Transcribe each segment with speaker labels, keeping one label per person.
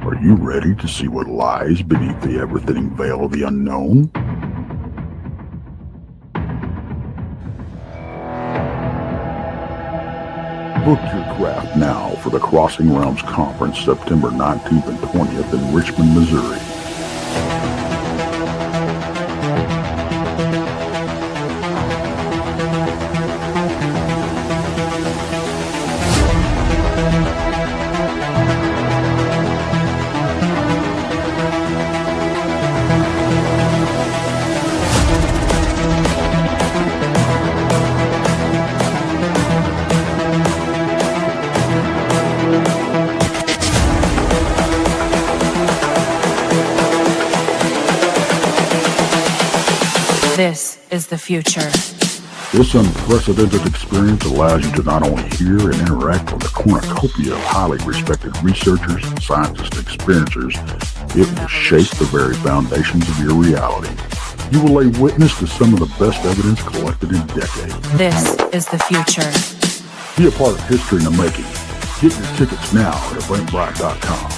Speaker 1: Are you ready to see what lies beneath the ever-thinning veil of the unknown? Book your craft now for the Crossing Realms Conference September 19th and 20th in Richmond, Missouri.
Speaker 2: This is the future.
Speaker 1: This unprecedented experience allows you to not only hear and interact with a cornucopia of highly respected researchers, scientists, and experiencers, it will shape the very foundations of your reality. You will lay witness to some of the best evidence collected in decades.
Speaker 2: This is the future.
Speaker 1: Be a part of history in the making. Get your tickets now at eventbrite.com.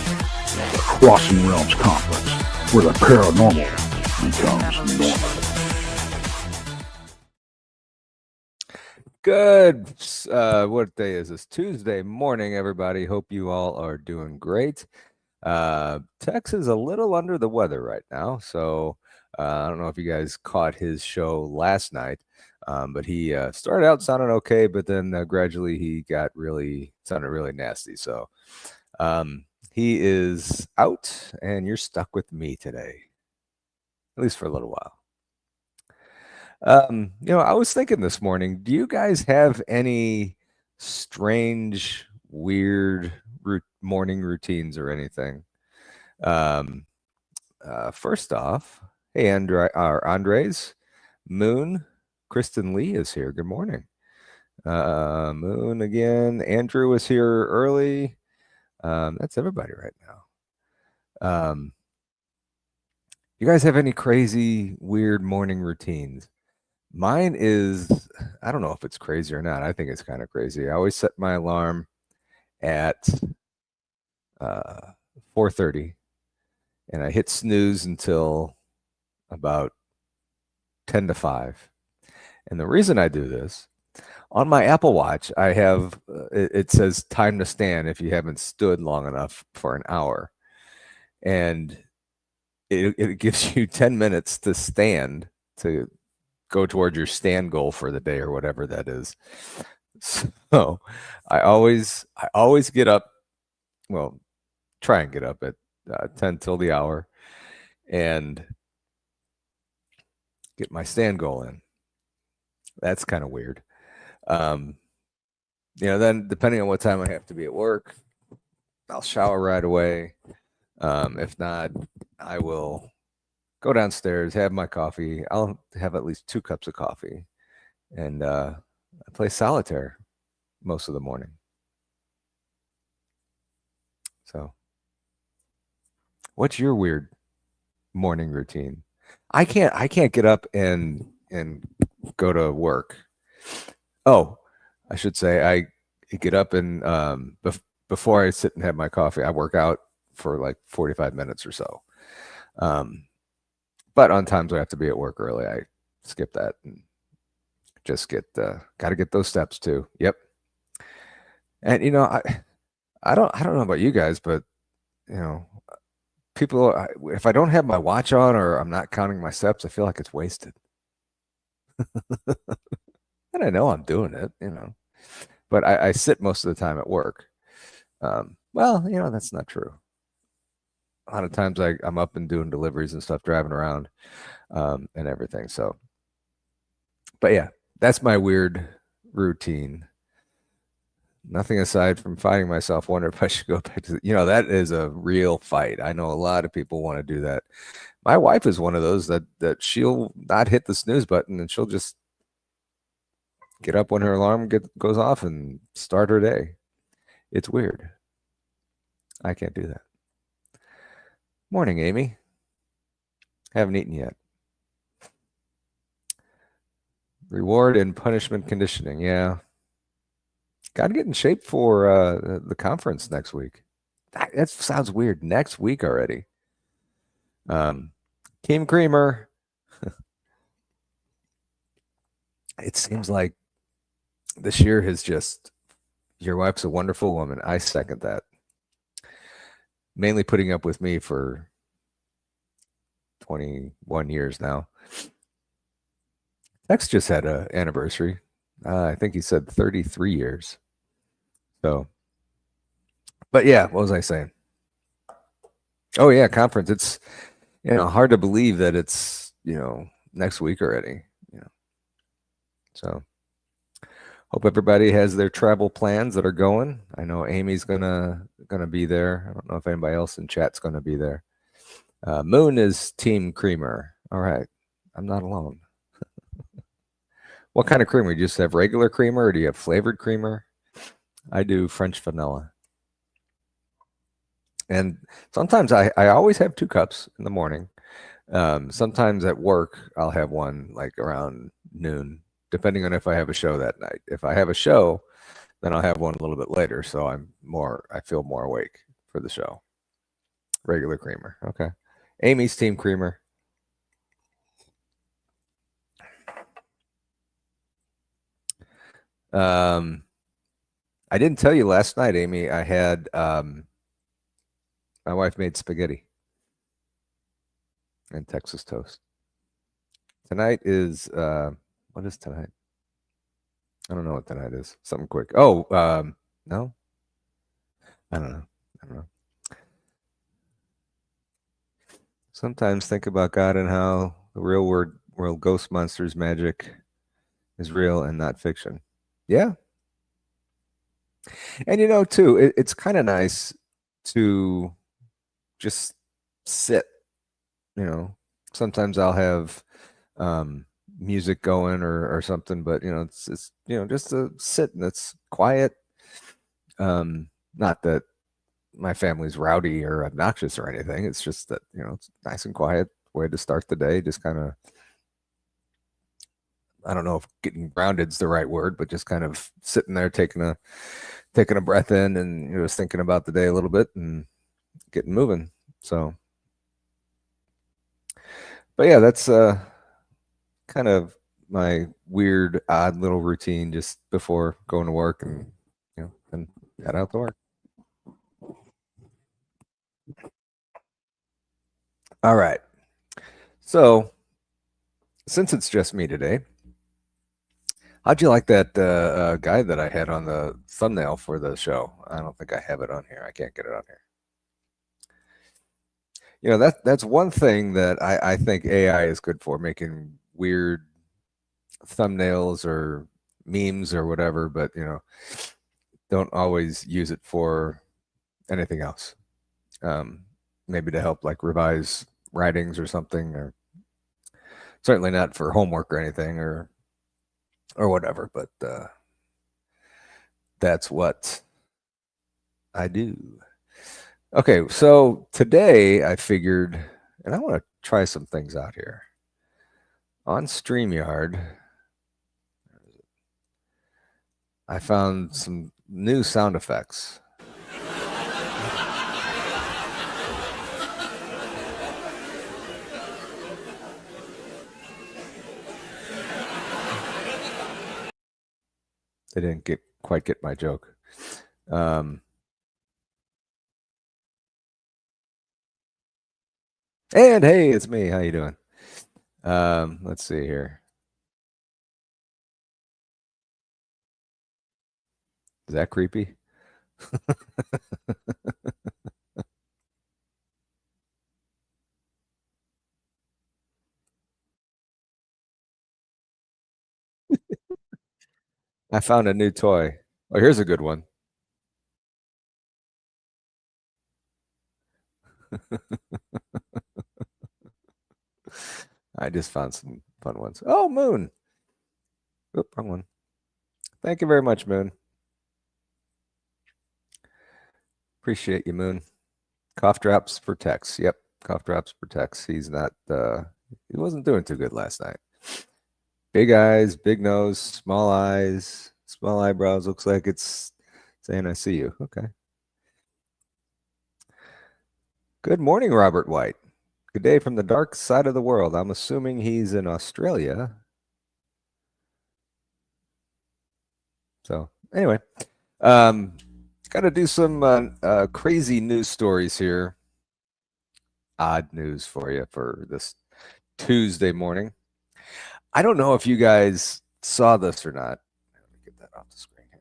Speaker 1: The Crossing Realms Conference, where the paranormal becomes normal.
Speaker 3: Good. What day is this? Tuesday morning, everybody. Hope you all are doing great. Tex is a little under the weather right now, so I don't know if you guys caught his show last night, but he started out sounding okay, but then gradually he sounded really nasty. So he is out, and you're stuck with me today, at least for a little while. I was thinking this morning, do you guys have any strange, weird morning routines or anything? First off, hey, Andres, Moon, Kristen Lee is here. Good morning. Moon again. Andrew is here early. That's everybody right now. You guys have any crazy, weird morning routines? Mine is, I don't know if it's crazy or not. I think it's kind of crazy. I always set my alarm at 4:30, and I hit snooze until about 10 to 5. And the reason I do this, on my Apple Watch, I have, it says time to stand if you haven't stood long enough for an hour. And it gives you 10 minutes to stand to go toward your stand goal for the day or whatever that is. So I always get up, well, try and get up at 10 till the hour and get my stand goal in. That's kind of weird. Then depending on what time I have to be at work, I'll shower right away. If not, I will go downstairs, have my coffee. I'll have at least 2 cups of coffee, and I play solitaire most of the morning. So, what's your weird morning routine? I can't get up and go to work. Oh, I should say I get up and before I sit and have my coffee, I work out for like 45 minutes or so. But on times I have to be at work early, I skip that and just got to get those steps too. Yep. And I don't know about you guys, but people, if I don't have my watch on or I'm not counting my steps, I feel like it's wasted. And I know I'm doing it, but I sit most of the time at work. That's not true. A lot of times I'm up and doing deliveries and stuff, driving around and everything. So, but yeah, that's my weird routine. Nothing aside from finding myself wondering if I should go back to, that is a real fight. I know a lot of people want to do that. My wife is one of those that she'll not hit the snooze button and she'll just get up when her alarm goes off and start her day. It's weird. I can't do that. Morning, Amy. Haven't eaten yet. Reward and punishment conditioning. Yeah. Got to get in shape for the conference next week. That sounds weird. Next week already. Team Creamer. It seems like this year has just, your wife's a wonderful woman. I second that. Mainly putting up with me for 21 years now. Tex just had an anniversary. I think he said 33 years. So, but yeah, what was I saying? Oh yeah, conference. It's, hard to believe that it's, next week already. So hope everybody has their travel plans that are going. I know Amy's gonna be there. I don't know if anybody else in chat's gonna be there. Moon is Team Creamer. All right, I'm not alone. What kind of creamer? You just have regular creamer, or do you have flavored creamer? I do French vanilla. And sometimes I always have 2 cups in the morning. Sometimes at work I'll have one like around noon, depending on if I have a show that night. If I have a show, then I'll have one a little bit later, so I feel more awake for the show. Regular creamer. Okay. Amy's Team Creamer. I didn't tell you last night, Amy, I had my wife made spaghetti and Texas toast. Tonight is what is tonight? I don't know what tonight is. Something quick. Oh, no. I don't know. Sometimes think about God and how the real world ghost monsters magic is real and not fiction. Yeah. And too, it's kind of nice to just sit. Sometimes I'll have music going or something, but it's just to sit and it's quiet. Not that my family's rowdy or obnoxious or anything. It's just that it's nice and quiet way to start the day. Just kind of, I don't know if getting grounded is the right word, but just kind of sitting there taking a breath in and just thinking about the day a little bit and getting moving. So, but yeah, that's kind of my weird, odd little routine just before going to work and and head out to work. All right. So, since it's just me today, how'd you like that guy that I had on the thumbnail for the show? I don't think I have it on here. I can't get it on here. That's one thing that I think AI is good for, making weird thumbnails or memes or whatever, but don't always use it for anything else. Maybe to help like revise writings or something, or certainly not for homework or anything or whatever, but that's what I do. Okay, so today I figured, and I want to try some things out here on StreamYard. I found some new sound effects. They didn't quite get my joke. And hey, it's me. How you doing? Let's see here. Is that creepy? I found a new toy. Oh, here's a good one. I just found some fun ones. Oh, Moon. Oop, wrong one. Thank you very much, Moon. Appreciate you, Moon. Cough drops for Tex. Yep, cough drops for Tex. He's not. He wasn't doing too good last night. Big eyes, big nose, small eyes, small eyebrows. Looks like it's saying I see you. Okay. Good morning, Robert White. Good day from the dark side of the world. I'm assuming he's in Australia. So anyway, got to do some crazy news stories here. Odd news for you for this Tuesday morning. I don't know if you guys saw this or not. Let me get that off the screen here.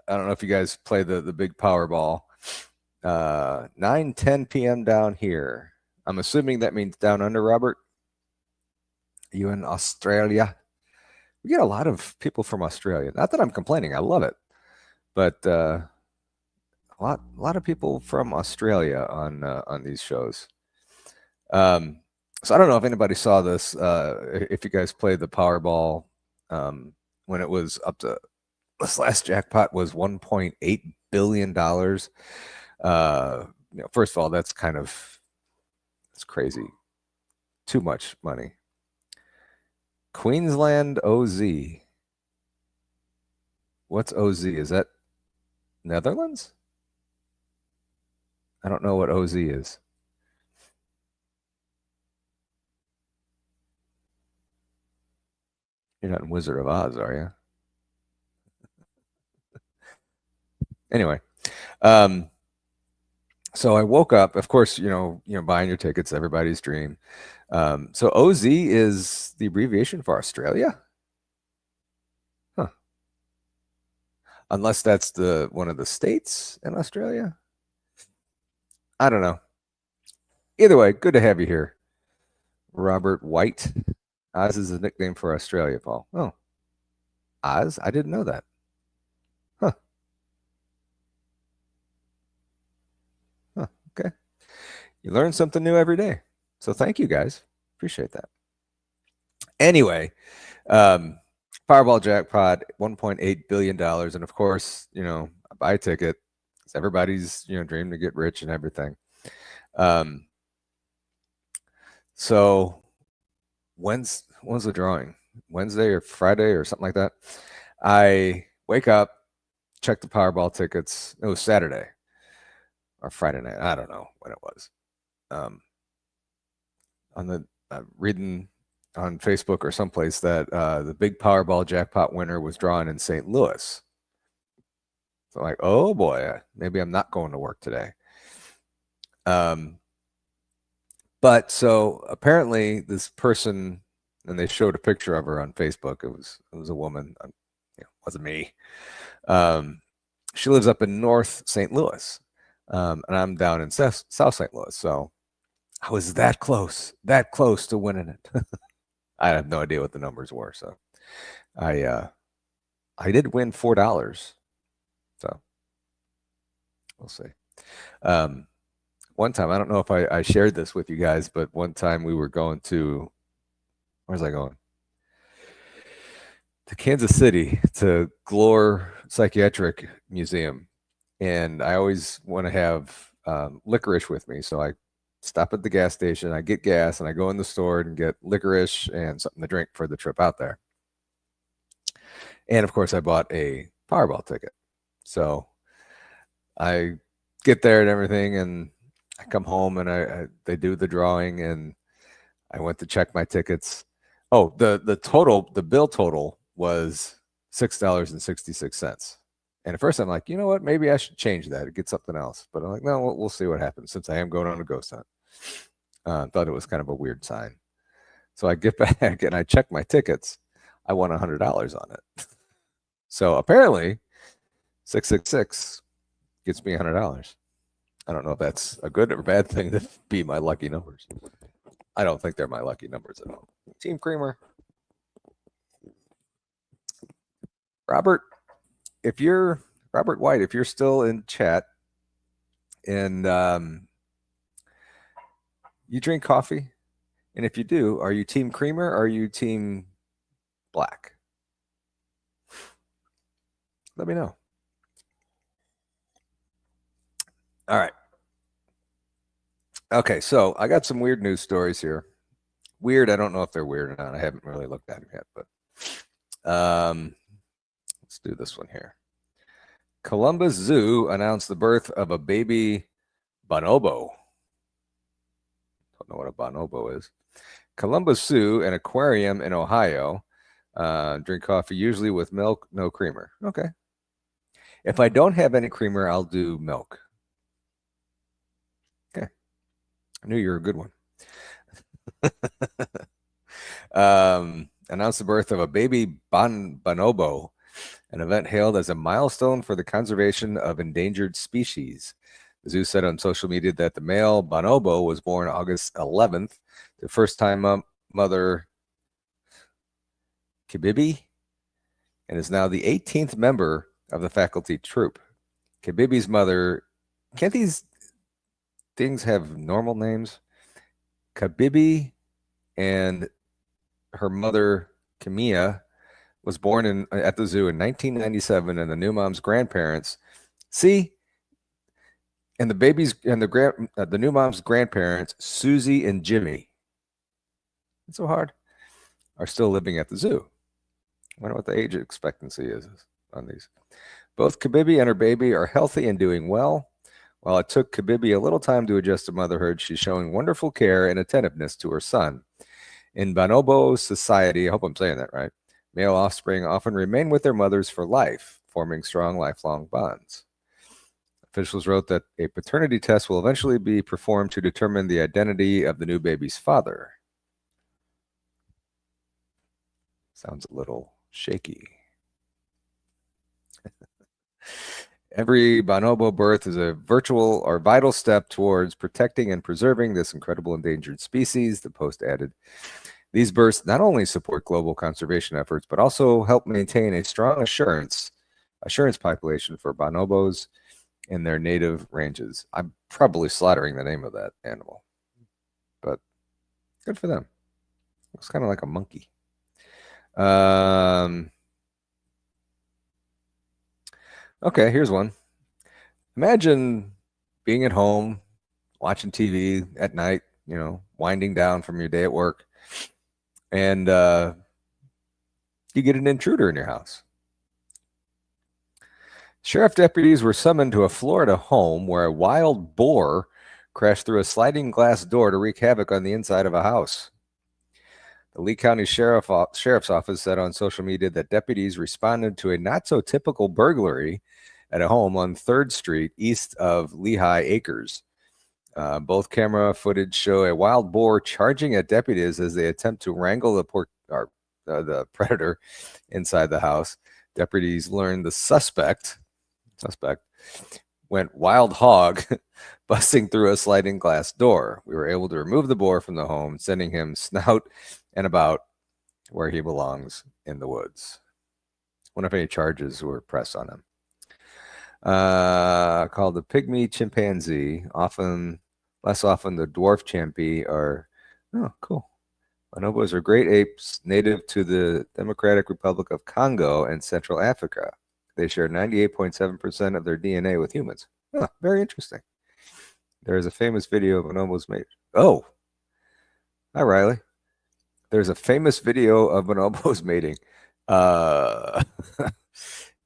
Speaker 3: I don't know if you guys play the big Powerball. 9:10 p.m. down here. I'm assuming that means down under, Robert. Are you in Australia? We get a lot of people from Australia. Not that I'm complaining. I love it. But a lot of people from Australia on these shows. So I don't know if anybody saw this. If you guys played the Powerball when it was up to this last jackpot was $1.8 billion. First of all, that's crazy. Too much money. Queensland OZ. What's OZ? Is that Netherlands? I don't know what OZ is. You're not in Wizard of Oz, are you? Anyway, so I woke up. Of course, buying your tickets, everybody's dream. So OZ is the abbreviation for Australia, huh? Unless that's one of the states in Australia. I don't know. Either way, good to have you here, Robert White. Oz is a nickname for Australia, Paul. Oh, Oz? I didn't know that. Huh. Okay. You learn something new every day. So thank you guys. Appreciate that. Anyway, Powerball jackpot, $1.8 billion. And of course, I buy a ticket. It's everybody's, dream to get rich and everything. So when's the drawing? Wednesday or Friday or something like that. I wake up, check the Powerball tickets. It was Saturday or Friday night. I don't know when it was. On the reading on Facebook or someplace that the big Powerball jackpot winner was drawn in St. Louis. So like, oh boy, maybe I'm not going to work today. But so apparently this person, and they showed a picture of her on Facebook. It was a woman. It wasn't me. She lives up in North St. Louis, and I'm down in South St. Louis. So I was that close to winning it. I have no idea what the numbers were. So I did win $4. So we'll see. One time, I don't know if I shared this with you guys, but one time we were going to, where's I going? To Kansas City, to Glore Psychiatric Museum. And I always want to have licorice with me. So I stop at the gas station, I get gas, and I go in the store and get licorice and something to drink for the trip out there. And of course, I bought a Powerball ticket. So I get there and everything, and I come home and they do the drawing, and I went to check my tickets. Oh, the bill total was $6.66. And at first I'm like, you know what? Maybe I should change that and get something else. But I'm like, no, we'll see what happens since I am going on a ghost hunt. Thought it was kind of a weird sign. So I get back and I check my tickets. I won $100 on it. So apparently 666 gets me $100. I don't know if that's a good or bad thing to be my lucky numbers. I don't think they're my lucky numbers at all. Team Creamer. Robert White, if you're still in chat and you drink coffee, and if you do, are you Team Creamer or are you Team Black? Let me know. All right. Okay, so I got some weird news stories here. Weird, I don't know if they're weird or not. I haven't really looked at them yet, but let's do this one here. Columbus Zoo announced the birth of a baby bonobo. Don't know what a bonobo is. Columbus Zoo, an aquarium in Ohio. Drink coffee usually with milk, no creamer. Okay. If I don't have any creamer, I'll do milk. Okay. I knew you were a good one. Announced the birth of a baby bonobo, an event hailed as a milestone for the conservation of endangered species. The zoo said on social media that the male bonobo was born August 11th. The first-time mother, Kibibi, and is now the 18th member of the faculty troupe. Kibibi's mother, can't these things have normal names? Kibibi and her mother, Kamiya, was born at the zoo in 1997, and the new mom's grandparents, and the new mom's grandparents, Susie and Jimmy, it's so hard, are still living at the zoo. I wonder what the age expectancy is on these. Both Kibibi and her baby are healthy and doing well. While it took Kibibi a little time to adjust to motherhood, she's showing wonderful care and attentiveness to her son. In bonobo society, I hope I'm saying that right, male offspring often remain with their mothers for life, forming strong lifelong bonds. Officials wrote that a paternity test will eventually be performed to determine the identity of the new baby's father. Sounds a little shaky. Every bonobo birth is a virtual or vital step towards protecting and preserving this incredible endangered species, the Post added. These births not only support global conservation efforts, but also help maintain a strong assurance population for bonobos in their native ranges. I'm probably slaughtering the name of that animal, but good for them. Looks kind of like a monkey. Okay, here's one. Imagine being at home, watching TV at night, winding down from your day at work, and you get an intruder in your house. Sheriff deputies were summoned to a Florida home where a wild boar crashed through a sliding glass door to wreak havoc on the inside of a house. The Lee County Sheriff's Office said on social media that deputies responded to a not-so-typical burglary at a home on 3rd Street east of Lehigh Acres. Both camera footage show a wild boar charging at deputies as they attempt to wrangle the predator inside the house. Deputies learned the suspect went wild hog, busting through a sliding glass door. We were able to remove the boar from the home, sending him snout and about where he belongs, in the woods. Wonder if any charges were pressed on him. Called the pygmy chimpanzee, less often the dwarf champy, cool. Bonobos are great apes native to the Democratic Republic of Congo and Central Africa. They share 98.7% of their DNA with humans. Very interesting. There is a famous video of bonobos made. Oh, hi, Riley. There's a famous video of bonobos mating.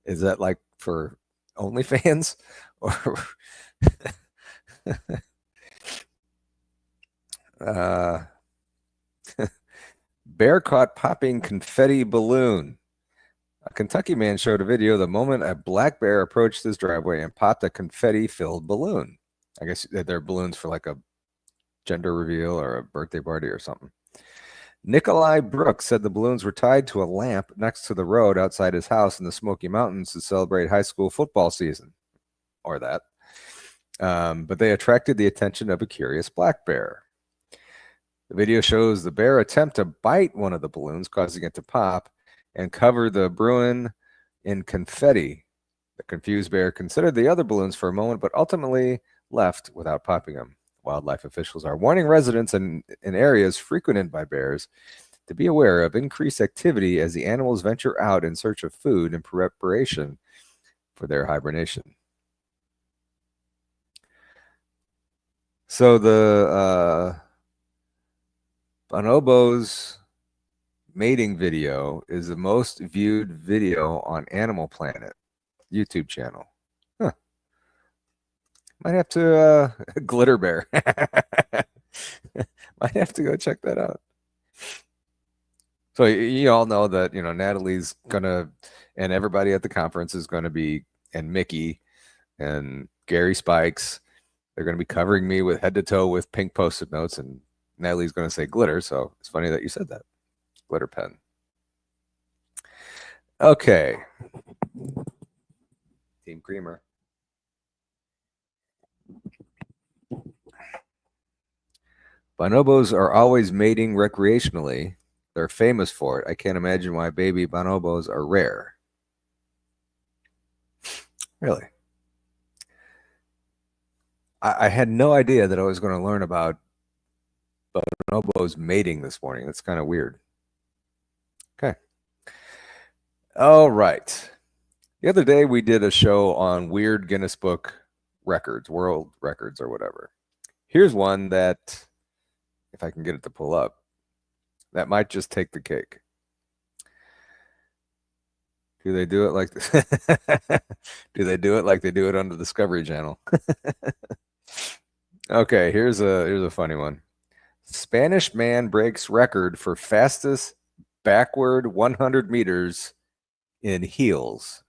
Speaker 3: Is that like for OnlyFans? Or bear caught popping confetti balloon. A Kentucky man showed a video the moment a black bear approached his driveway and popped a confetti-filled balloon. I guess they're balloons for like a gender reveal or a birthday party or something. Nikolai Brooks said the balloons were tied to a lamp next to the road outside his house in the Smoky Mountains to celebrate high school football season, or that. But they attracted the attention of a curious black bear. The video shows the bear attempt to bite one of the balloons, causing it to pop and cover the Bruin in confetti. The confused bear considered the other balloons for a moment, but ultimately left without popping them. Wildlife officials are warning residents in areas frequented by bears to be aware of increased activity as the animals venture out in search of food in preparation for their hibernation. So the bonobos mating video is the most viewed video on Animal Planet YouTube channel. Might have to Glitter Bear. Might have to go check that out. So you all know that, Natalie's gonna, and everybody at the conference is gonna be, and Mickey and Gary Spikes, they're gonna be covering me with head to toe with pink Post-it notes, and Natalie's gonna say glitter. So it's funny that you said that. Glitter pen. Okay. Team Creamer. Bonobos are always mating recreationally. They're famous for it. I can't imagine why baby bonobos are rare. Really? I had no idea that I was going to learn about bonobos mating this morning. That's kind of weird. Okay. All right. The other day we did a show on weird Guinness Book records, world records or whatever. Here's one that, if I can get it to pull up, that might just take the cake. Do they do it like do they do it like they do it on the Discovery Channel? Okay, here's a funny one. Spanish man breaks record for fastest backward 100 meters in heels.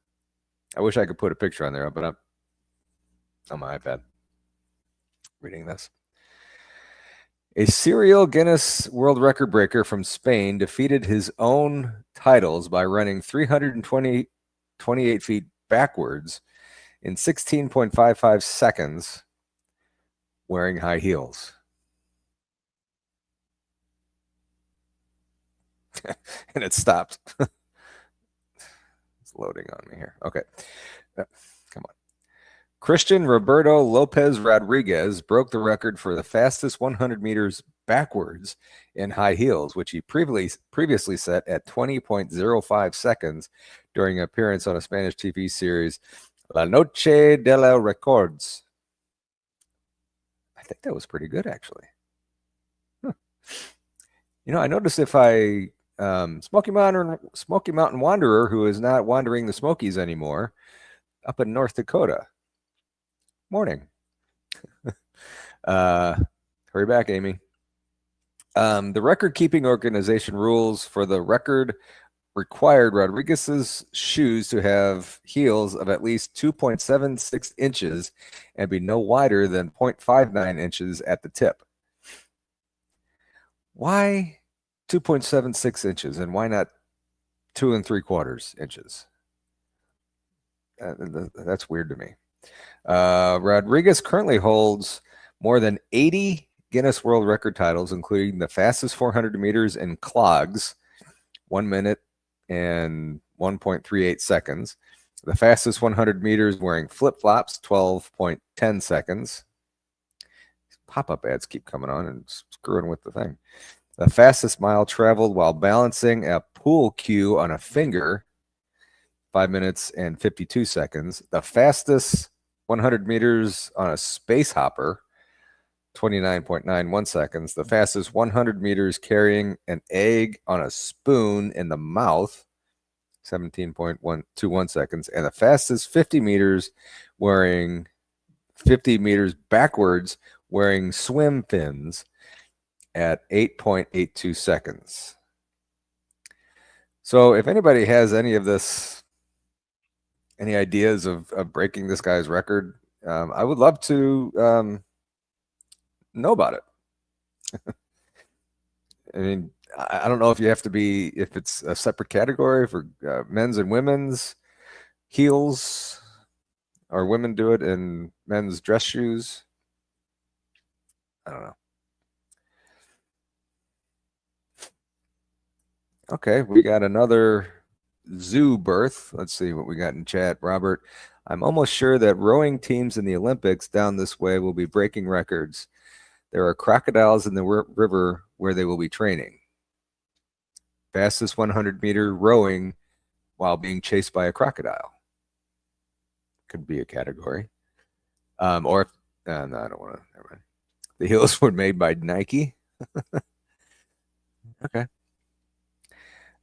Speaker 3: I wish I could put a picture on there, but I'm on my iPad reading this. A serial Guinness World Record breaker from Spain defeated his own titles by running 328 feet backwards in 16.55 seconds wearing high heels. And it stopped. It's loading on me here. Okay. Come on. Christian Roberto Lopez Rodriguez broke the record for the fastest 100 meters backwards in high heels, which he previously set at 20.05 seconds during an appearance on a Spanish TV series, La Noche de los Records. I think that was pretty good, actually. Huh. I noticed if I Smoky Mountain Wanderer, who is not wandering the Smokies anymore, up in North Dakota. Morning. Hurry back, Amy. The record-keeping organization rules for the record required Rodriguez's shoes to have heels of at least 2.76 inches and be no wider than 0.59 inches at the tip. Why 2.76 inches and why not 2 3/4 inches? That's weird to me. Rodriguez currently holds more than 80 Guinness World Record titles, including the fastest 400 meters in clogs, 1 minute and 1.38 seconds. The fastest 100 meters wearing flip-flops, 12.10 seconds. Pop-up ads keep coming on and screwing with the thing. The fastest mile traveled while balancing a pool cue on a finger, 5 minutes and 52 seconds. The fastest 100 meters on a space hopper, 29.91 seconds. The fastest 100 meters carrying an egg on a spoon in the mouth, 17.121 seconds. And the fastest 50 meters wearing 50 meters backwards wearing swim fins at 8.82 seconds. So if anybody has any of this, any ideas of breaking this guy's record, I would love to know about it. I mean, I don't know if you have to be, if it's a separate category for men's and women's heels, or women do it in men's dress shoes. I don't know. Okay, we got another zoo birth. Let's see what we got in chat. Robert, I'm almost sure that rowing teams in the Olympics down this way will be breaking records. There are crocodiles in the river where they will be training. Fastest 100-meter rowing while being chased by a crocodile. Could be a category. No, I don't want to. Never mind. The heels were made by Nike. Okay.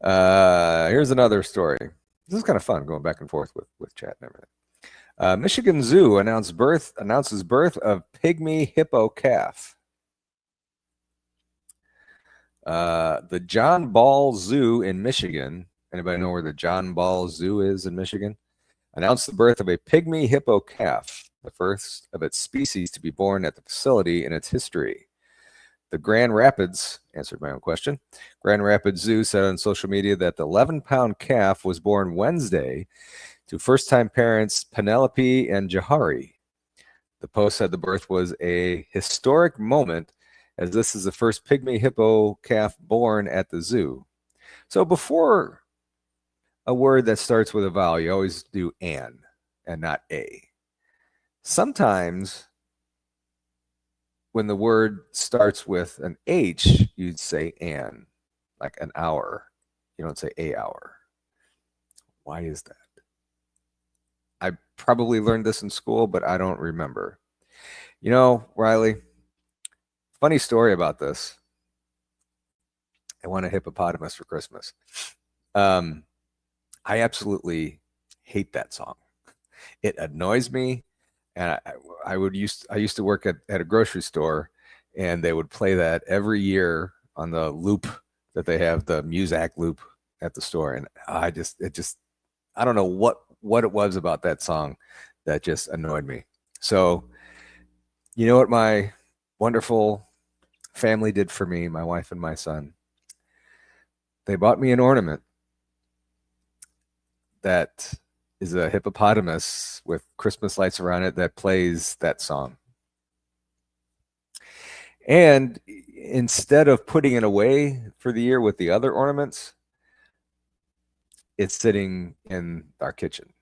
Speaker 3: Here's another story. This is kind of fun going back and forth with chat and everything. Michigan Zoo announces birth of pygmy hippo calf. The John Ball Zoo in Michigan. Anybody know where the John Ball Zoo is in Michigan? Announced the birth of a pygmy hippo calf, the first of its species to be born at the facility in its history. The Grand Rapids, answered my own question, Grand Rapids Zoo said on social media that the 11-pound calf was born Wednesday to first-time parents Penelope and Jahari. The post said the birth was a historic moment as this is the first pygmy hippo calf born at the zoo. So before a word that starts with a vowel, you always do an and not a. Sometimes when the word starts with an H, you'd say an, like an hour. You don't say a hour. Why is that? I probably learned this in school, but I don't remember. You know, Riley, funny story about this. I want a hippopotamus for Christmas. I absolutely hate that song. It annoys me. And I used to work at a grocery store, and they would play that every year on the loop that they have, the Muzak loop at the store. And I don't know what it was about that song that just annoyed me. So, you know what my wonderful family did for me, my wife and my son? They bought me an ornament that is a hippopotamus with Christmas lights around it that plays that song. And instead of putting it away for the year with the other ornaments, it's sitting in our kitchen.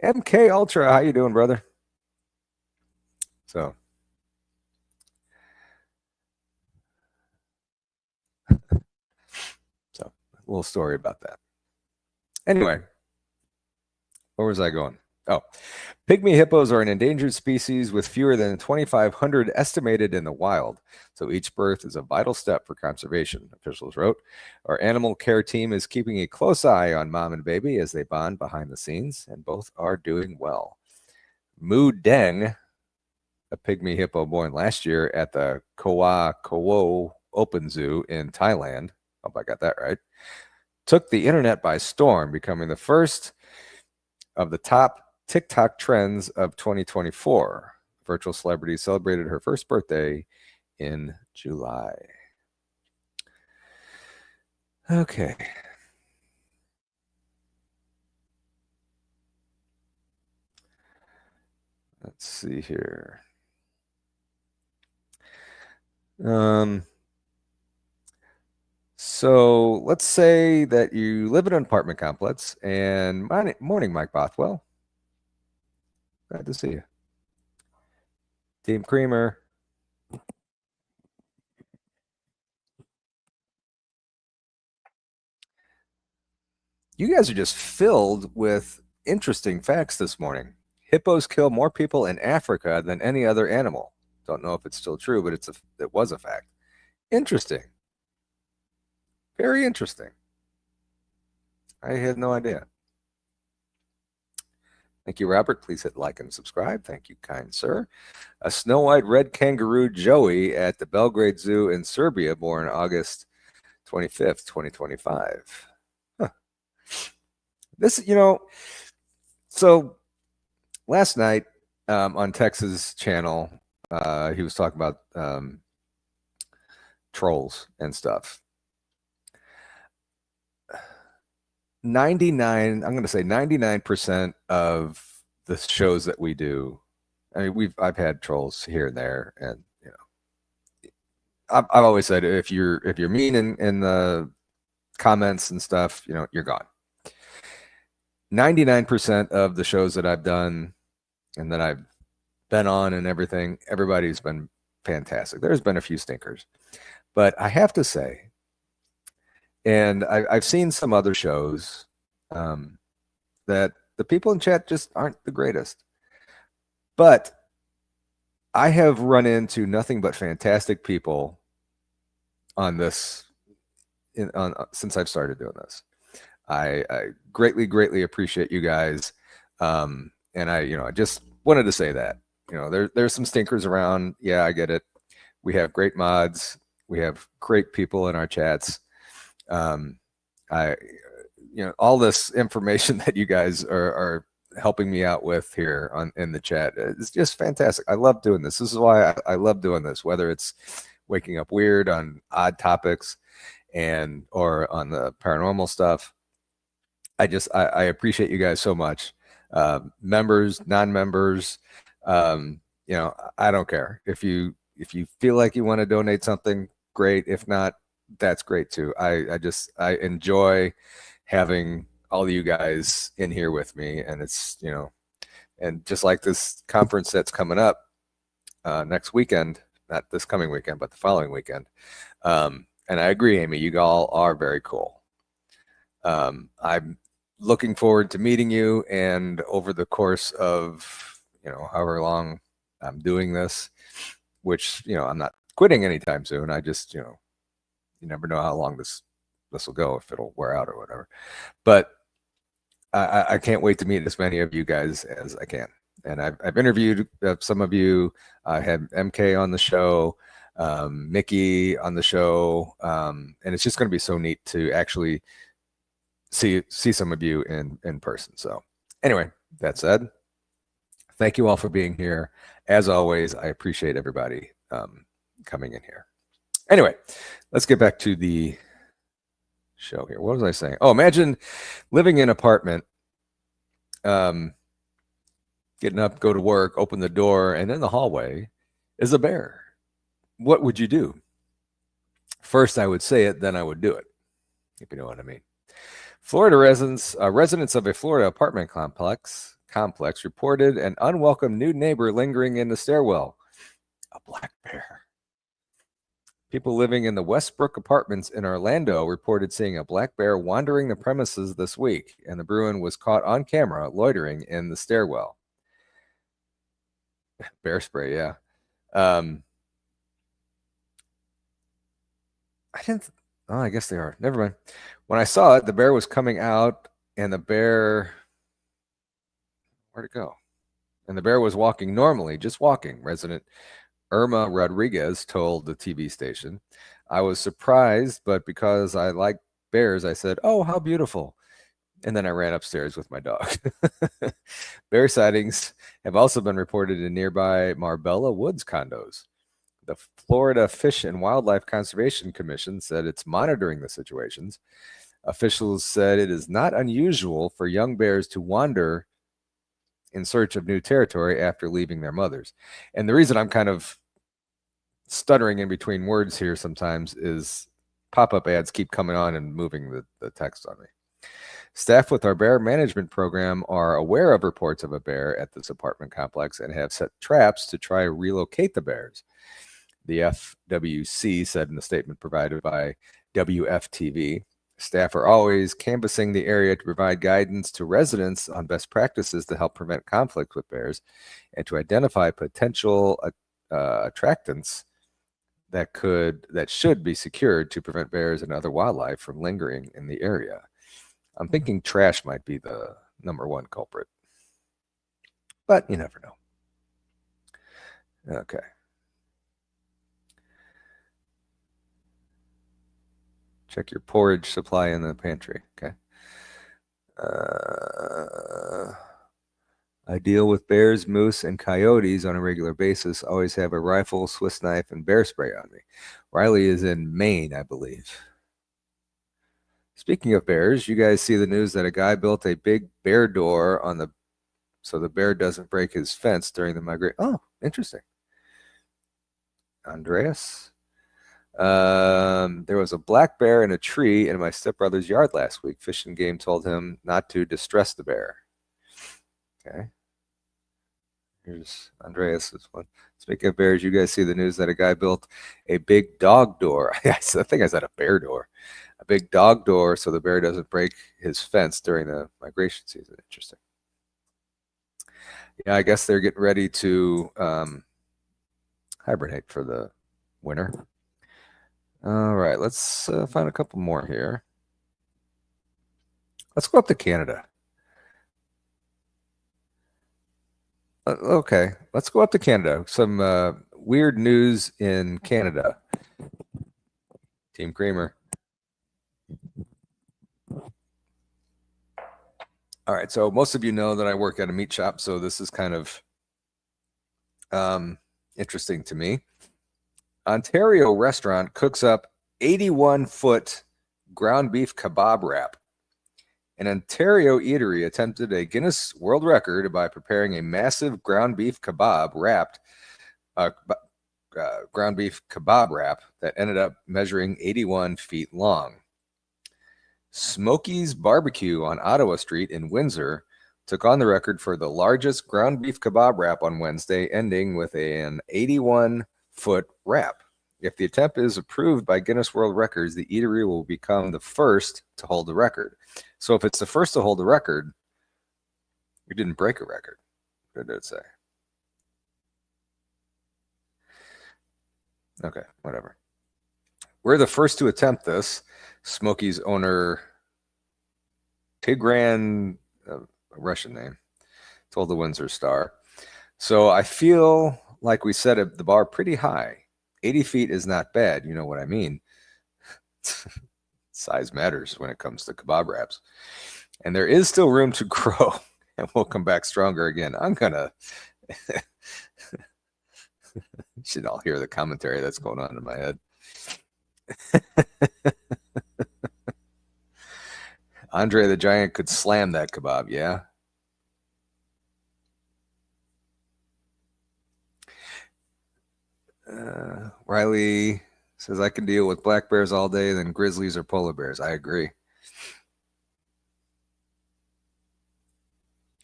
Speaker 3: MK Ultra, how you doing, brother? So a little story about that. Anyway, where was I going? Oh, pygmy hippos are an endangered species with fewer than 2,500 estimated in the wild. So each birth is a vital step for conservation, officials wrote. Our animal care team is keeping a close eye on mom and baby as they bond behind the scenes, and both are doing well. Mu Deng, a pygmy hippo born last year at the Koa Kowo Open Zoo in Thailand, hope I got that right, took the internet by storm, becoming the first of the top TikTok trends of 2024. Virtual celebrity celebrated her first birthday in July. Okay. Let's see here. So let's say that you live in an apartment complex, and morning, Mike Bothwell. Glad to see you. Team Creamer. You guys are just filled with interesting facts this morning. Hippos kill more people in Africa than any other animal. Don't know if it's still true, but it was a fact. Interesting. Very interesting. I had no idea. Thank you, Robert. Please hit like and subscribe. Thank you, kind sir. A snow white red kangaroo Joey at the Belgrade Zoo in Serbia, born August 25th, 2025. Huh. This, so last night on Tex's channel, he was talking about trolls and stuff. 99% of the shows that we do, I mean, I've had trolls here and there, and I've always said if you're mean in the comments and stuff, you're gone. 99% of the shows that I've done and that I've been on and everything, everybody's been fantastic. There's been a few stinkers, but I have to say, and I've seen some other shows that the people in chat just aren't the greatest. But I have run into nothing but fantastic people on this since I've started doing this. I greatly, greatly appreciate you guys. And And I just wanted to say that, there's some stinkers around. Yeah, I get it. We have great mods. We have great people in our chats. I, all this information that you guys are helping me out with here in the chat is just fantastic. I love doing this. This is why I love doing this, whether it's waking up weird on odd topics or on the paranormal stuff. I appreciate you guys so much. Members, non-members, I don't care. If you feel like you want to donate something, great. If not, that's great too. I enjoy having all of you guys in here with me, and it's, and just like this conference that's coming up next weekend, not this coming weekend, but the following weekend. And I agree, Amy, you all are very cool. I'm looking forward to meeting you, and over the course of, however long I'm doing this, which, I'm not quitting anytime soon. I just, you never know how long this will go, if it'll wear out or whatever. But I can't wait to meet as many of you guys as I can. And I've interviewed some of you. I had MK on the show, Mickey on the show, and it's just going to be so neat to actually see some of you in person. So anyway, that said, thank you all for being here. As always, I appreciate everybody coming in here. Anyway, let's get back to the show here. What was I saying? Oh, imagine living in an apartment, getting up, go to work, open the door, and in the hallway is a bear. What would you do? First, I would say it, then I would do it, if you know what I mean. Florida residents of a Florida apartment complex reported an unwelcome new neighbor lingering in the stairwell. A black bear. People living in the Westbrook apartments in Orlando reported seeing a black bear wandering the premises this week, and the Bruin was caught on camera loitering in the stairwell. Bear spray, yeah. I guess they are. Never mind. When I saw it, the bear was coming out, and the bear... Where'd it go? And the bear was walking normally, just walking. Resident Irma Rodriguez told the TV station. I was surprised, but because I like bears, I said, "Oh, how beautiful." And then I ran upstairs with my dog. Bear sightings have also been reported in nearby Marbella Woods condos. The Florida Fish and Wildlife Conservation Commission said it's monitoring the situations. Officials said it is not unusual for young bears to wander in search of new territory after leaving their mothers. And the reason I'm kind of stuttering in between words here sometimes is pop-up ads keep coming on and moving the text on me. Staff with our bear management program are aware of reports of a bear at this apartment complex and have set traps to try to relocate the bears. The FWC said in a statement provided by WFTV. Staff are always canvassing the area to provide guidance to residents on best practices to help prevent conflict with bears and to identify potential attractants that should be secured to prevent bears and other wildlife from lingering in the area. I'm thinking trash might be the #1 culprit, but you never know. Okay. Check your porridge supply in the pantry. Okay. I deal with bears, moose, and coyotes on a regular basis. Always have a rifle, Swiss knife, and bear spray on me. Riley is in Maine, I believe. Speaking of bears, you guys see the news that a guy built a big bear door so the bear doesn't break his fence during the migration. Oh, interesting. Andreas? There was a black bear in a tree in my stepbrother's yard last week. Fish and Game told him not to distress the bear. Okay. Here's Andreas's one. Speaking of bears, you guys see the news that a guy built a big dog door. I think I said a bear door. A big dog door so the bear doesn't break his fence during the migration season. Interesting. Yeah, I guess they're getting ready to hibernate for the winter. All right, let's find a couple more here. Let's go up to Canada. Okay, let's go up to Canada. Some weird news in Canada. Team Creamer. All right, so most of you know that I work at a meat shop, so this is kind of interesting to me. Ontario restaurant cooks up 81-foot ground beef kebab wrap. An Ontario eatery attempted a Guinness World Record by preparing a massive ground beef kebab wrap that ended up measuring 81 feet long. Smokey's Barbecue on Ottawa Street in Windsor took on the record for the largest ground beef kebab wrap on Wednesday, ending with an 81-foot wrap. If the attempt is approved by Guinness World Records, the eatery will become the first to hold the record. So if it's the first to hold the record, you didn't break a record. What did it say? Okay, whatever. We're the first to attempt this. Smokey's owner, Tigran, a Russian name, told the Windsor Star. So I feel like we set the bar pretty high. 80 feet is not bad. You know what I mean? Size matters when it comes to kebab wraps. And there is still room to grow, and we'll come back stronger again. I'm going to... You should all hear the commentary that's going on in my head. Andre the Giant could slam that kebab, yeah? Riley says, I can deal with black bears all day than grizzlies or polar bears. I agree.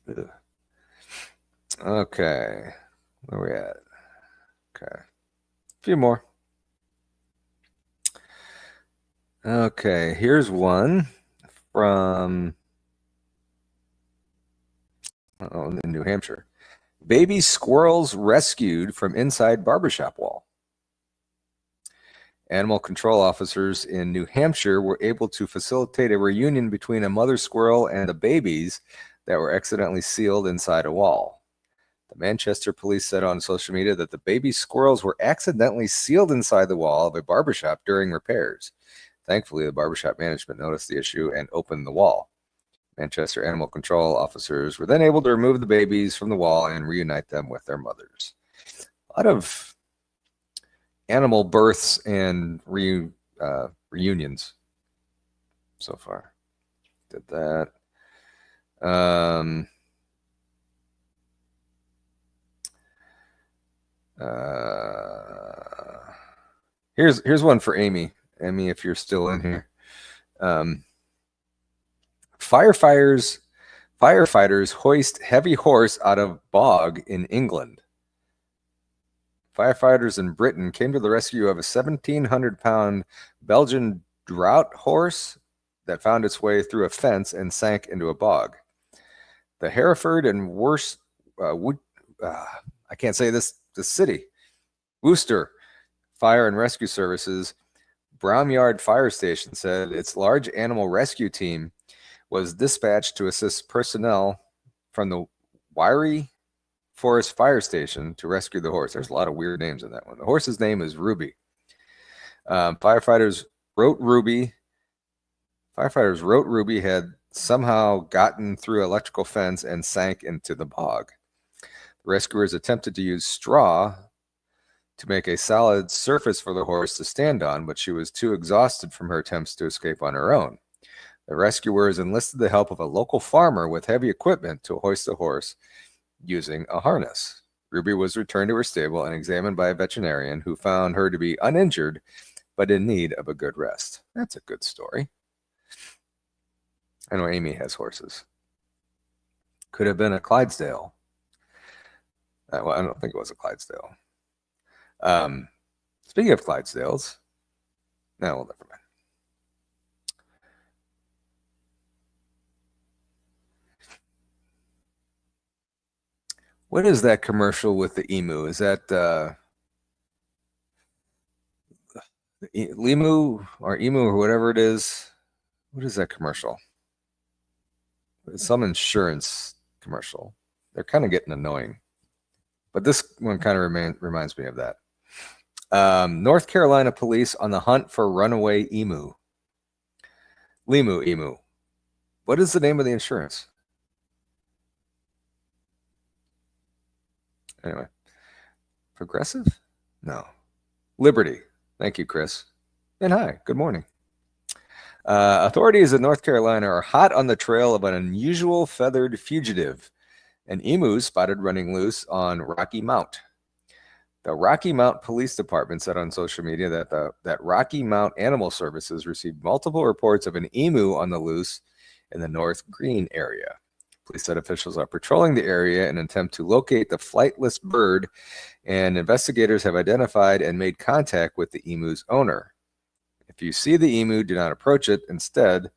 Speaker 3: Ugh. Okay. Where are we at? Okay. A few more. Okay. Here's one from in New Hampshire. Baby squirrels rescued from inside barbershop wall. Animal control officers in New Hampshire were able to facilitate a reunion between a mother squirrel and the babies that were accidentally sealed inside a wall. The Manchester police said on social media that the baby squirrels were accidentally sealed inside the wall of a barbershop during repairs. Thankfully, the barbershop management noticed the issue and opened the wall. Manchester animal control officers were then able to remove the babies from the wall and reunite them with their mothers. A lot of animal births and reunions so far. Did that. Here's one for Amy. Amy, if you're still in here. Firefighters hoist heavy horse out of bog in England. Firefighters in Britain came to the rescue of a 1,700-pound Belgian drought horse that found its way through a fence and sank into a bog. The Hereford and I can't say this city. Worcester Fire and Rescue Services Brown Fire Station said its large animal rescue team was dispatched to assist personnel from the Wyrie Forest Fire Station to rescue the horse. There's a lot of weird names in that one. The horse's name is Ruby. Firefighters wrote Ruby had somehow gotten through electrical fence and sank into the bog. The rescuers attempted to use straw to make a solid surface for the horse to stand on, but she was too exhausted from her attempts to escape on her own. The rescuers enlisted the help of a local farmer with heavy equipment to hoist the horse using a harness. Ruby was returned to her stable and examined by a veterinarian who found her to be uninjured but in need of a good rest. That's a good story. I know Amy has horses. Could have been a Clydesdale. Well, I don't think it was a Clydesdale. Speaking of Clydesdales, no, well, never mind. What is that commercial with the emu? Is that Limu or emu or whatever it is? What is that commercial? It's some insurance commercial. They're kind of getting annoying. But this one kind of reminds me of that. North Carolina police on the hunt for runaway emu. Emu. What is the name of the insurance? Anyway. Progressive? No. Liberty. Thank you, Chris. And hi, good morning. Authorities in North Carolina are hot on the trail of an unusual feathered fugitive, an emu spotted running loose on Rocky Mount. The Rocky Mount Police Department said on social media that Rocky Mount Animal Services received multiple reports of an emu on the loose in the North Green area. Police said officials are patrolling the area in an attempt to locate the flightless bird, and investigators have identified and made contact with the emu's owner. If you see the emu, do not approach it. Instead,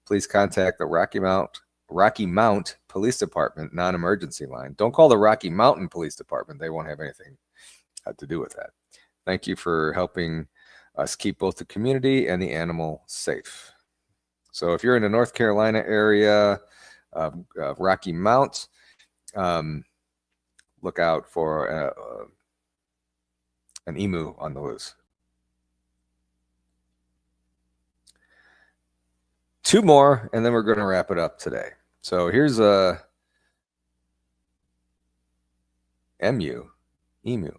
Speaker 3: please contact the Rocky Mount Police Department non-emergency line. Don't call the Rocky Mountain Police Department. They won't have anything to do with that. Thank you for helping us keep both the community and the animal safe. So if you're in the North Carolina area of Rocky Mount, look out for an emu on the loose. Two more, and then we're going to wrap it up today. So here's a emu.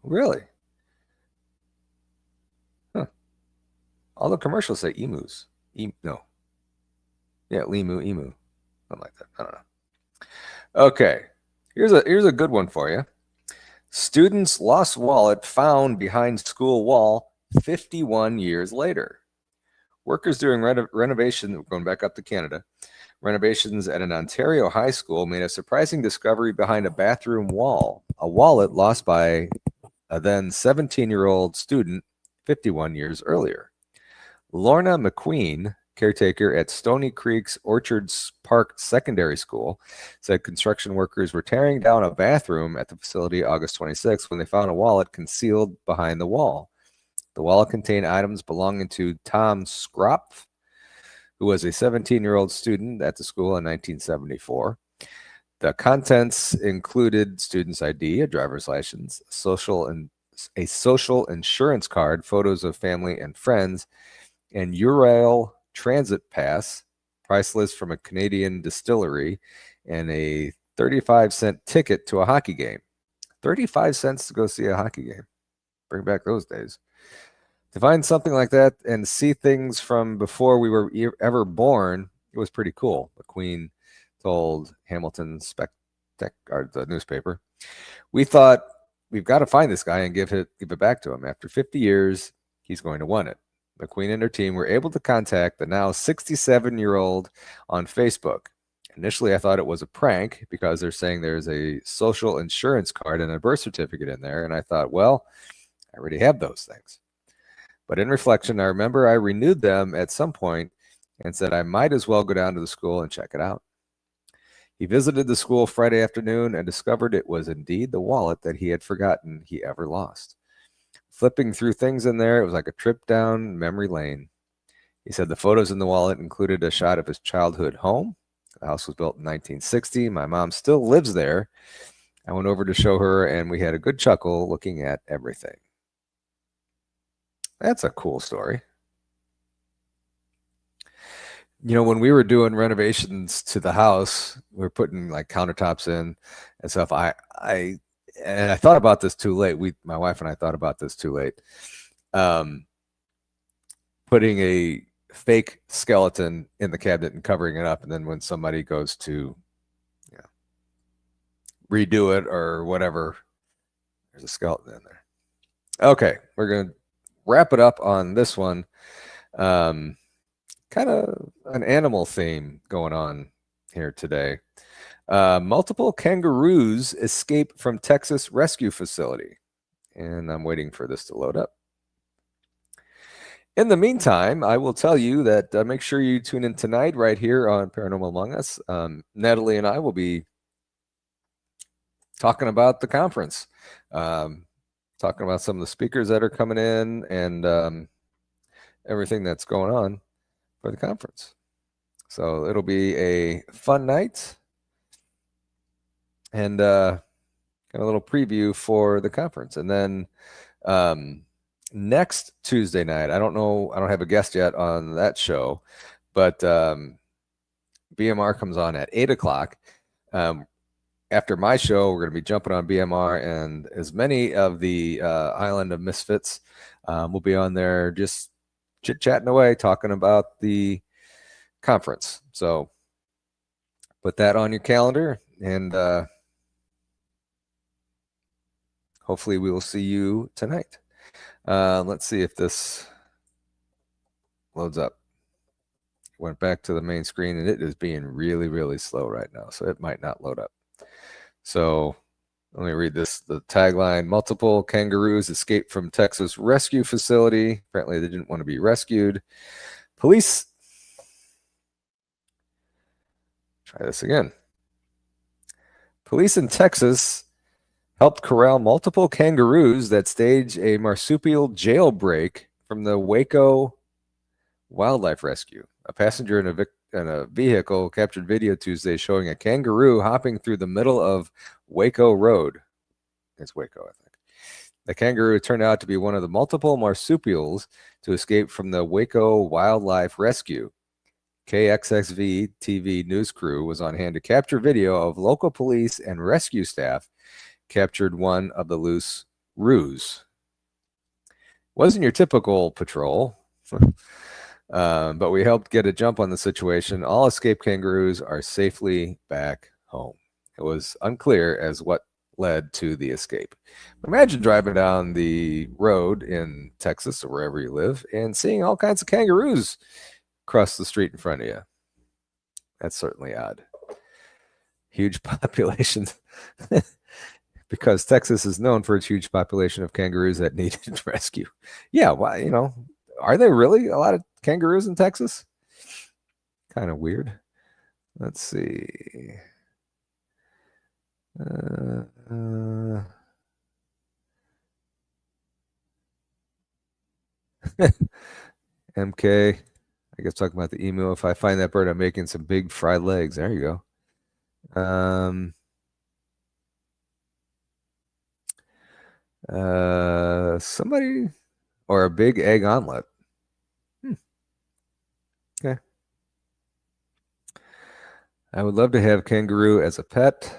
Speaker 3: Really? Huh. All the commercials say emus. No. Yeah, emu. Something like that. I don't know. Okay. Here's a good one for you. Student's lost wallet found behind school wall 51 years later. Workers doing renovation, going back up to Canada, renovations at an Ontario high school made a surprising discovery behind a bathroom wall. A wallet lost by a then 17-year-old student 51 years earlier. Lorna McQueen, caretaker at Stony Creek's Orchards Park Secondary School, said construction workers were tearing down a bathroom at the facility August 26 when they found a wallet concealed behind the wall. The wallet contained items belonging to Tom Skropf, who was a 17-year-old student at the school in 1974. The contents included student's ID, a driver's license, a social insurance card, photos of family and friends, and Eurail transit pass, price list from a Canadian distillery, and a 35-cent ticket to a hockey game. 35 cents to go see a hockey game. Bring back those days. To find something like that and see things from before we were ever born, it was pretty cool. The Queen told Hamilton the newspaper. We thought, we've got to find this guy and give it back to him. After 50 years, he's going to want it. The Queen and her team were able to contact the now 67-year-old on Facebook. Initially, I thought it was a prank because they're saying there's a social insurance card and a birth certificate in there. And I thought, well, I already have those things. But in reflection, I remember I renewed them at some point and said I might as well go down to the school and check it out. He visited the school Friday afternoon and discovered it was indeed the wallet that he had forgotten he ever lost. Flipping through things in there, it was like a trip down memory lane. He said the photos in the wallet included a shot of his childhood home. The house was built in 1960. My mom still lives there. I went over to show her, and we had a good chuckle looking at everything. That's a cool story. You know, when we were doing renovations to the house, we were putting like countertops in and stuff. I thought about this too late. My wife and I thought about this too late. Putting a fake skeleton in the cabinet and covering it up, and then when somebody goes to, redo it or whatever, there's a skeleton in there. Okay, we're gonna wrap it up on this one. Kind of an animal theme going on here today. Multiple kangaroos escape from Texas rescue facility. And I'm waiting for this to load up. In the meantime, I will tell you that make sure you tune in tonight right here on Paranormal Among Us. Natalie and I will be talking about the conference. Talking about some of the speakers that are coming in and everything that's going on for the conference. So it'll be a fun night. And kind of a little preview for the conference. And then next Tuesday night, I don't know, I don't have a guest yet on that show, but BMR comes on at 8 o'clock. After my show, we're going to be jumping on BMR, and as many of the Island of Misfits will be on there just chit-chatting away, talking about the conference. So put that on your calendar, and hopefully we will see you tonight. Let's see if this loads up. Went back to the main screen, and it is being really, really slow right now, so it might not load up. So let me read this. The tagline: multiple kangaroos escaped from Texas rescue facility. Apparently they didn't want to be rescued. Police. Try this again. Police in Texas helped corral multiple kangaroos that staged a marsupial jailbreak from the Waco Wildlife Rescue. A passenger in a vehicle captured video Tuesday showing a kangaroo hopping through the middle of Waco Road. It's Waco, I think. The kangaroo turned out to be one of the multiple marsupials to escape from the Waco Wildlife Rescue. KXXV TV news crew was on hand to capture video of local police and rescue staff captured one of the loose roos. Wasn't your typical patrol. But we helped get a jump on the situation. All escaped kangaroos are safely back home. It was unclear as what led to the escape. Imagine driving down the road in Texas or wherever you live and seeing all kinds of kangaroos across the street in front of you. That's certainly odd. Huge population. Because Texas is known for its huge population of kangaroos that needed rescue. Yeah, well, you know, are there really a lot of kangaroos in Texas? Kind of weird. Let's see. MK, I guess talking about the emu. If I find that bird, I'm making some big fried legs. There you go. Somebody, or a big egg omelet. Okay. I would love to have kangaroo as a pet,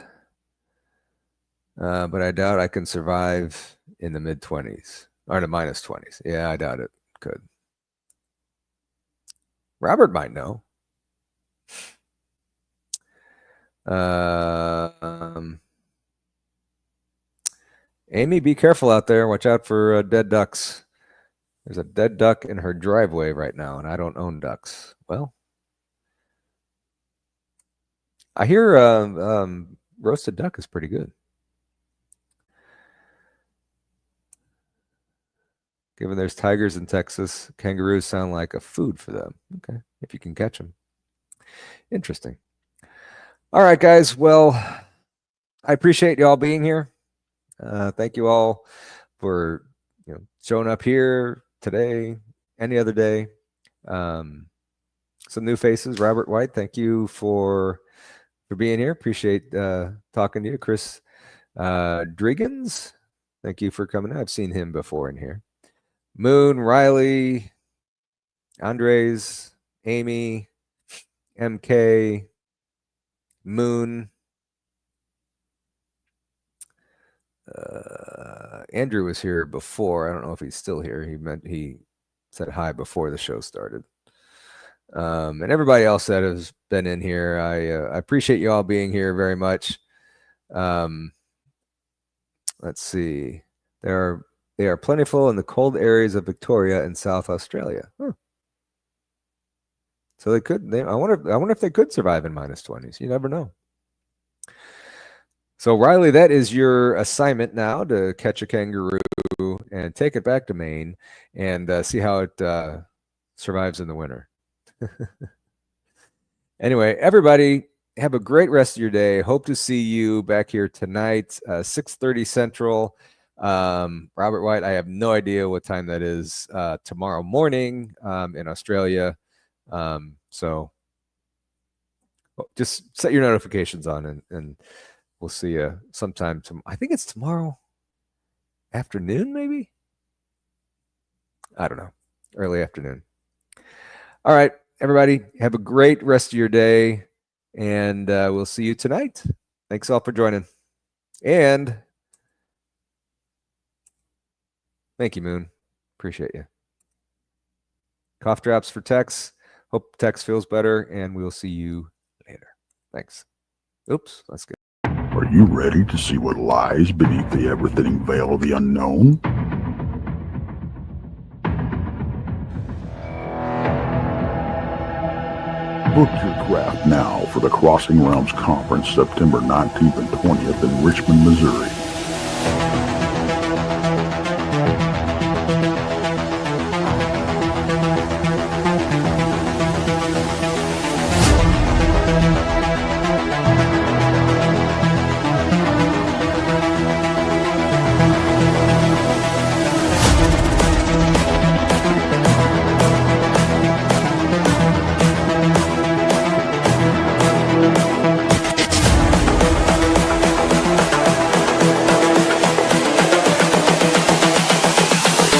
Speaker 3: but I doubt I can survive in the mid-20s or the -20s. Yeah, I doubt it could. Robert might know. Amy, be careful out there. Watch out for dead ducks. There's a dead duck in her driveway right now, and I don't own ducks. Well, I hear roasted duck is pretty good. Given there's tigers in Texas, kangaroos sound like a food for them. Okay, if you can catch them. Interesting. All right, guys. Well, I appreciate you all being here. Thank you all for showing up here today, any other day. Some new faces. Robert White, thank you for being here. Appreciate talking to you. Chris Driggins, thank you for coming. I've seen him before in here. Moon, Riley, Andres, Amy, MK, Moon, Andrew was here before. I don't know if he's still here. He said hi before the show started. And everybody else that has been in here, I appreciate you all being here very much. Let's see. They are plentiful in the cold areas of Victoria and South Australia. Huh. So they could. I wonder if they could survive in -20s. You never know. So Riley, that is your assignment now, to catch a kangaroo and take it back to Maine and see how it survives in the winter. Anyway, everybody, have a great rest of your day. Hope to see you back here tonight, 6:30 Central. Robert White, I have no idea what time that is tomorrow morning in Australia. So just set your notifications on and we'll see you sometime. I think it's tomorrow afternoon, maybe. I don't know. Early afternoon. All right, everybody. Have a great rest of your day, and we'll see you tonight. Thanks all for joining. And thank you, Moon. Appreciate you. Cough drops for Tex. Hope Tex feels better, and we'll see you later. Thanks. Oops, that's good.
Speaker 1: Are you ready to see what lies beneath the ever-thinning veil of the unknown? Book your craft now for the Crossing Realms Conference September 19th and 20th in Richmond, Missouri.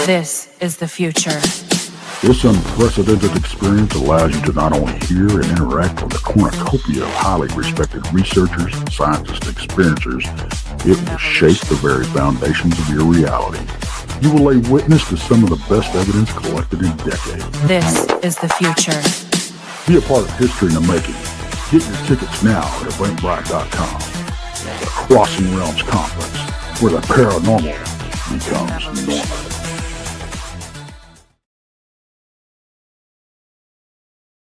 Speaker 2: This is the future.
Speaker 1: This unprecedented experience allows you to not only hear and interact with a cornucopia of highly respected researchers, scientists, and experiencers. It will shape the very foundations of your reality. You will lay witness to some of the best evidence collected in decades.
Speaker 2: This is the future.
Speaker 1: Be a part of history in the making. Get your tickets now at Eventbrite.com. The Crossing Realms Conference, where the paranormal becomes normal.